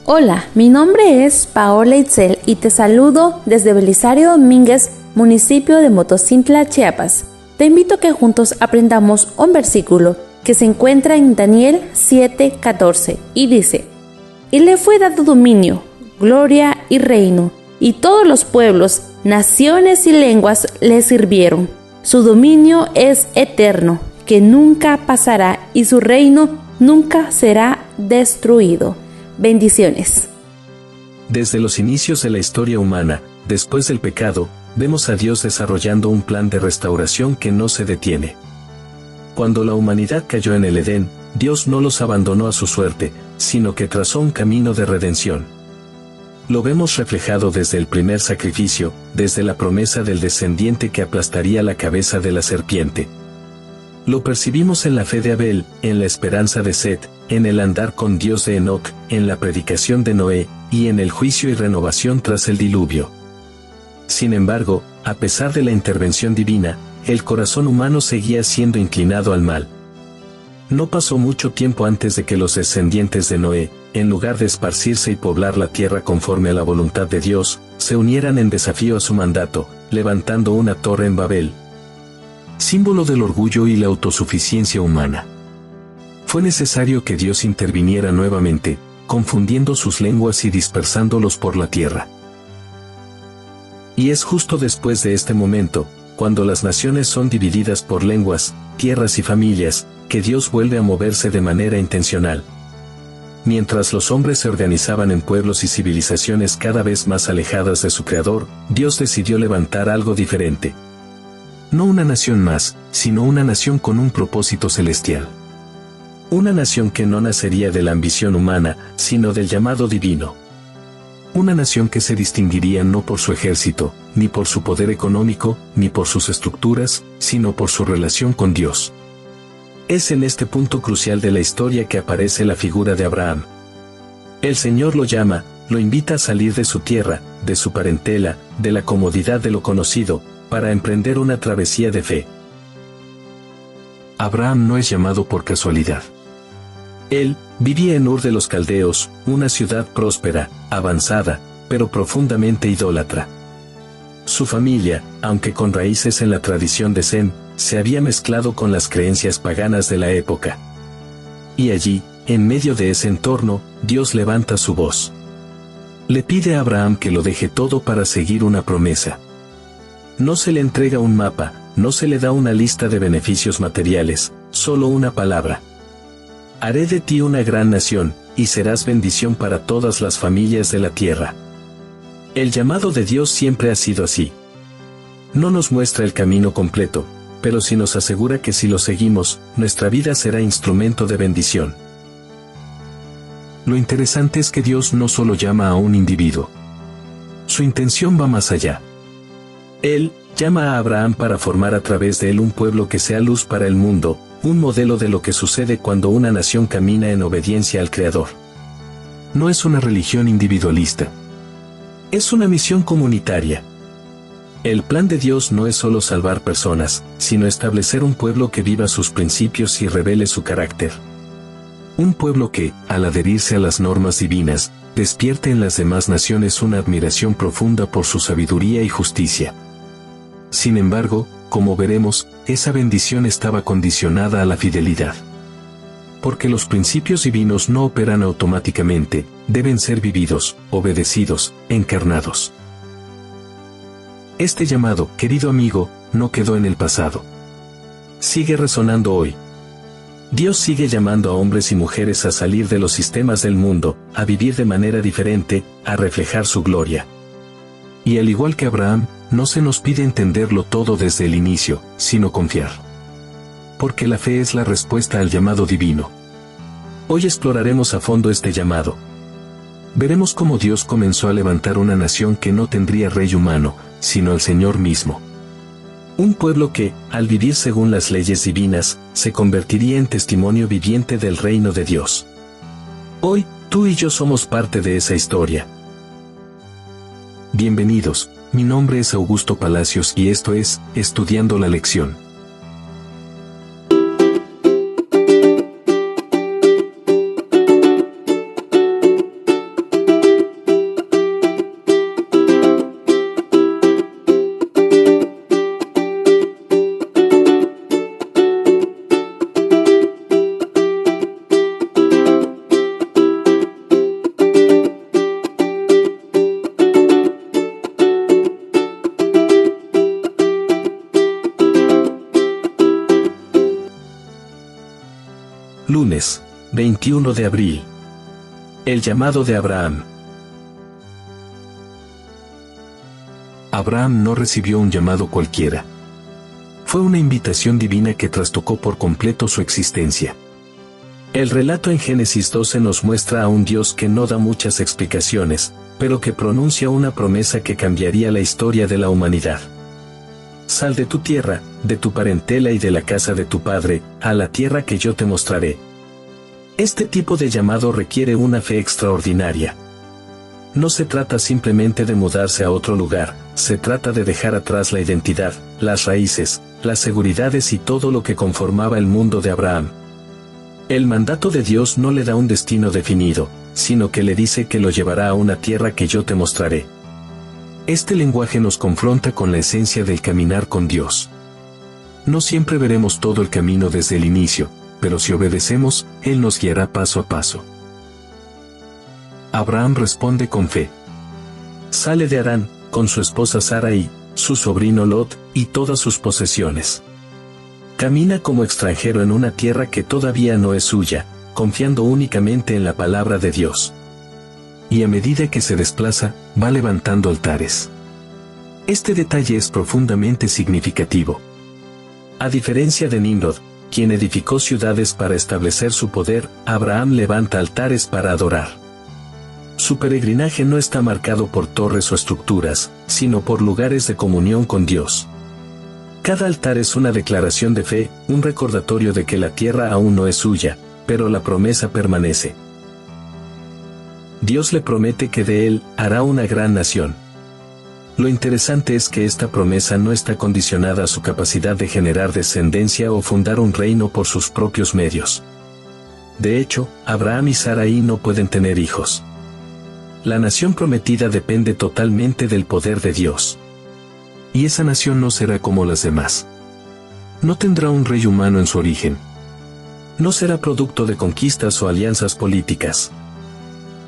Hola, mi nombre es Paola Itzel y te saludo desde Belisario Domínguez, municipio de Motocintla, Chiapas. Te invito a que juntos aprendamos un versículo que se encuentra en Daniel 7:14 y dice: Y le fue dado dominio, gloria y reino, y todos los pueblos, naciones y lenguas le sirvieron. Su dominio es eterno, que nunca pasará, y su reino nunca será destruido. Bendiciones. Desde los inicios de la historia humana, después del pecado, vemos a Dios desarrollando un plan de restauración que no se detiene. Cuando la humanidad cayó en el Edén, Dios no los abandonó a su suerte, sino que trazó un camino de redención. Lo vemos reflejado desde el primer sacrificio, desde la promesa del descendiente que aplastaría la cabeza de la serpiente. Lo percibimos en la fe de Abel, en la esperanza de Set, en el andar con Dios de Enoc, en la predicación de Noé, y en el juicio y renovación tras el diluvio. Sin embargo, a pesar de la intervención divina, el corazón humano seguía siendo inclinado al mal. No pasó mucho tiempo antes de que los descendientes de Noé, en lugar de esparcirse y poblar la tierra conforme a la voluntad de Dios, se unieran en desafío a su mandato, levantando una torre en Babel, símbolo del orgullo y la autosuficiencia humana. Fue necesario que Dios interviniera nuevamente, confundiendo sus lenguas y dispersándolos por la tierra. Y es justo después de este momento, cuando las naciones son divididas por lenguas, tierras y familias, que Dios vuelve a moverse de manera intencional. Mientras los hombres se organizaban en pueblos y civilizaciones cada vez más alejadas de su Creador, Dios decidió levantar algo diferente. No una nación más, sino una nación con un propósito celestial. Una nación que no nacería de la ambición humana, sino del llamado divino. Una nación que se distinguiría no por su ejército, ni por su poder económico, ni por sus estructuras, sino por su relación con Dios. Es en este punto crucial de la historia que aparece la figura de Abraham. El Señor lo llama, lo invita a salir de su tierra, de su parentela, de la comodidad de lo conocido, para emprender una travesía de fe. Abraham no es llamado por casualidad. Él vivía en Ur de los Caldeos, una ciudad próspera, avanzada, pero profundamente idólatra. Su familia, aunque con raíces en la tradición de Sem, se había mezclado con las creencias paganas de la época. Y allí, en medio de ese entorno, Dios levanta su voz. Le pide a Abraham que lo deje todo para seguir una promesa. No se le entrega un mapa, no se le da una lista de beneficios materiales, solo una palabra. Haré de ti una gran nación, y serás bendición para todas las familias de la tierra. El llamado de Dios siempre ha sido así. No nos muestra el camino completo, pero sí nos asegura que si lo seguimos, nuestra vida será instrumento de bendición. Lo interesante es que Dios no solo llama a un individuo. Su intención va más allá. Él llama a Abraham para formar a través de él un pueblo que sea luz para el mundo, un modelo de lo que sucede cuando una nación camina en obediencia al Creador. No es una religión individualista. Es una misión comunitaria. El plan de Dios no es solo salvar personas, sino establecer un pueblo que viva sus principios y revele su carácter. Un pueblo que, al adherirse a las normas divinas, despierte en las demás naciones una admiración profunda por su sabiduría y justicia. Sin embargo, como veremos, esa bendición estaba condicionada a la fidelidad. Porque los principios divinos no operan automáticamente, deben ser vividos, obedecidos, encarnados. Este llamado, querido amigo, no quedó en el pasado. Sigue resonando hoy. Dios sigue llamando a hombres y mujeres a salir de los sistemas del mundo, a vivir de manera diferente, a reflejar su gloria. Y al igual que Abraham, no se nos pide entenderlo todo desde el inicio, sino confiar. Porque la fe es la respuesta al llamado divino. Hoy exploraremos a fondo este llamado. Veremos cómo Dios comenzó a levantar una nación que no tendría rey humano, sino al Señor mismo. Un pueblo que, al vivir según las leyes divinas, se convertiría en testimonio viviente del reino de Dios. Hoy, tú y yo somos parte de esa historia. Bienvenidos, mi nombre es Augusto Palacios y esto es Estudiando la Lección. lunes, 21 de abril. El llamado de Abraham. Abraham no recibió un llamado cualquiera. Fue una invitación divina que trastocó por completo su existencia. El relato en Génesis 12 nos muestra a un Dios que no da muchas explicaciones, pero que pronuncia una promesa que cambiaría la historia de la humanidad. Sal de tu tierra, de tu parentela y de la casa de tu padre, a la tierra que yo te mostraré. Este tipo de llamado requiere una fe extraordinaria. No se trata simplemente de mudarse a otro lugar, se trata de dejar atrás la identidad, las raíces, las seguridades y todo lo que conformaba el mundo de Abraham. El mandato de Dios no le da un destino definido, sino que le dice que lo llevará a una tierra que yo te mostraré. Este lenguaje nos confronta con la esencia del caminar con Dios. No siempre veremos todo el camino desde el inicio, pero si obedecemos, Él nos guiará paso a paso. Abraham responde con fe. Sale de Harán, con su esposa Sarai, su sobrino Lot, y todas sus posesiones. Camina como extranjero en una tierra que todavía no es suya, confiando únicamente en la palabra de Dios. Y a medida que se desplaza, va levantando altares. Este detalle es profundamente significativo. A diferencia de Nimrod, quien edificó ciudades para establecer su poder, Abraham levanta altares para adorar. Su peregrinaje no está marcado por torres o estructuras, sino por lugares de comunión con Dios. Cada altar es una declaración de fe, un recordatorio de que la tierra aún no es suya, pero la promesa permanece. Dios le promete que de él hará una gran nación. Lo interesante es que esta promesa no está condicionada a su capacidad de generar descendencia o fundar un reino por sus propios medios. De hecho, Abraham y Sarai no pueden tener hijos. La nación prometida depende totalmente del poder de Dios. Y esa nación no será como las demás. No tendrá un rey humano en su origen. No será producto de conquistas o alianzas políticas.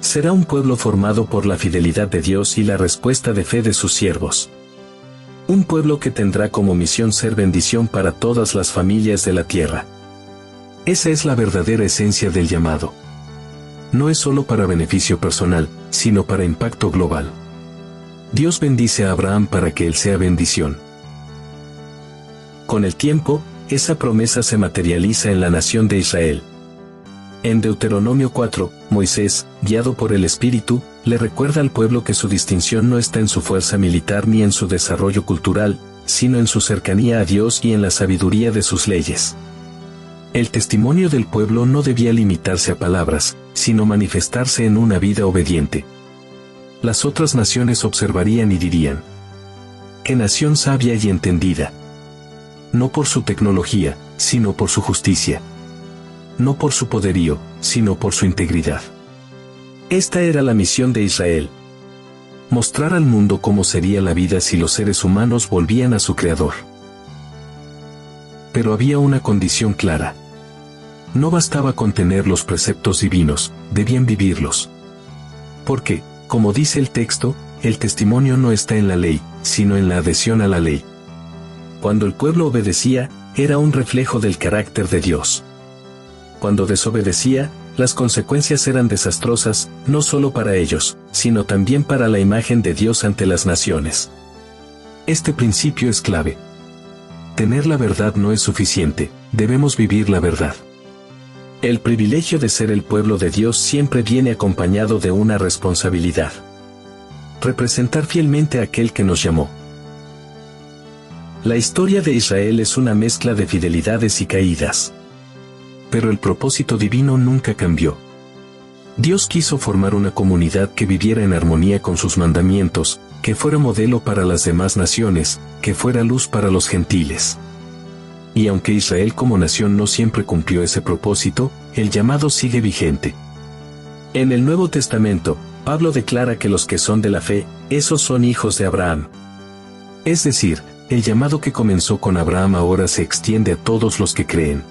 Será un pueblo formado por la fidelidad de Dios y la respuesta de fe de sus siervos. Un pueblo que tendrá como misión ser bendición para todas las familias de la tierra. Esa es la verdadera esencia del llamado. No es solo para beneficio personal, sino para impacto global. Dios bendice a Abraham para que él sea bendición. Con el tiempo, esa promesa se materializa en la nación de Israel. En Deuteronomio 4, Moisés, guiado por el Espíritu, le recuerda al pueblo que su distinción no está en su fuerza militar ni en su desarrollo cultural, sino en su cercanía a Dios y en la sabiduría de sus leyes. El testimonio del pueblo no debía limitarse a palabras, sino manifestarse en una vida obediente. Las otras naciones observarían y dirían: ¡qué nación sabia y entendida! No por su tecnología, sino por su justicia. No por su poderío, sino por su integridad. Esta era la misión de Israel. Mostrar al mundo cómo sería la vida si los seres humanos volvían a su Creador. Pero había una condición clara. No bastaba con tener los preceptos divinos, debían vivirlos. Porque, como dice el texto, el testimonio no está en la ley, sino en la adhesión a la ley. Cuando el pueblo obedecía, era un reflejo del carácter de Dios. Cuando desobedecía, las consecuencias eran desastrosas, no solo para ellos, sino también para la imagen de Dios ante las naciones. Este principio es clave. Tener la verdad no es suficiente, debemos vivir la verdad. El privilegio de ser el pueblo de Dios siempre viene acompañado de una responsabilidad. Representar fielmente a aquel que nos llamó. La historia de Israel es una mezcla de fidelidades y caídas. Pero el propósito divino nunca cambió. Dios quiso formar una comunidad que viviera en armonía con sus mandamientos, que fuera modelo para las demás naciones, que fuera luz para los gentiles. Y aunque Israel como nación no siempre cumplió ese propósito, el llamado sigue vigente. En el Nuevo Testamento, Pablo declara que los que son de la fe, esos son hijos de Abraham. Es decir, el llamado que comenzó con Abraham ahora se extiende a todos los que creen.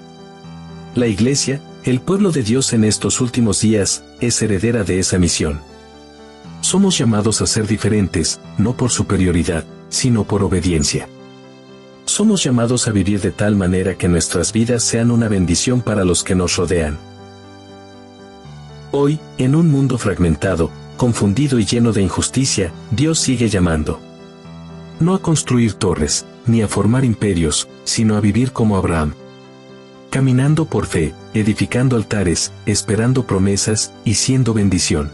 La Iglesia, el pueblo de Dios en estos últimos días, es heredera de esa misión. Somos llamados a ser diferentes, no por superioridad, sino por obediencia. Somos llamados a vivir de tal manera que nuestras vidas sean una bendición para los que nos rodean. Hoy, en un mundo fragmentado, confundido y lleno de injusticia, Dios sigue llamando. No a construir torres, ni a formar imperios, sino a vivir como Abraham. Caminando por fe, edificando altares, esperando promesas, y siendo bendición.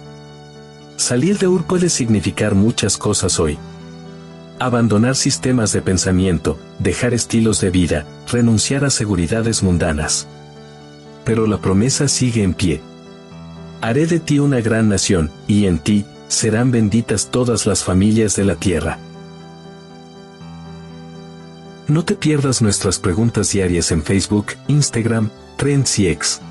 Salir de Ur puede significar muchas cosas hoy. Abandonar sistemas de pensamiento, dejar estilos de vida, renunciar a seguridades mundanas. Pero la promesa sigue en pie. Haré de ti una gran nación, y en ti serán benditas todas las familias de la tierra. No te pierdas nuestras preguntas diarias en Facebook, Instagram, Threads y X.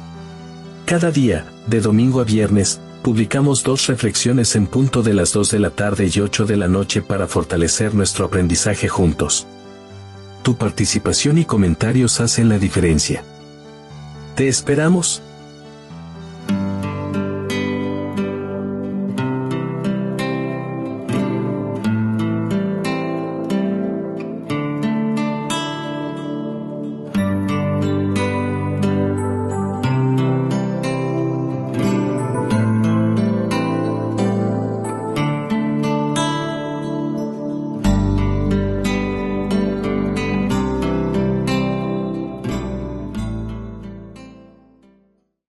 Cada día, de domingo a viernes, publicamos 2 reflexiones en punto de las 2 de la tarde y 8 de la noche para fortalecer nuestro aprendizaje juntos. Tu participación y comentarios hacen la diferencia. Te esperamos.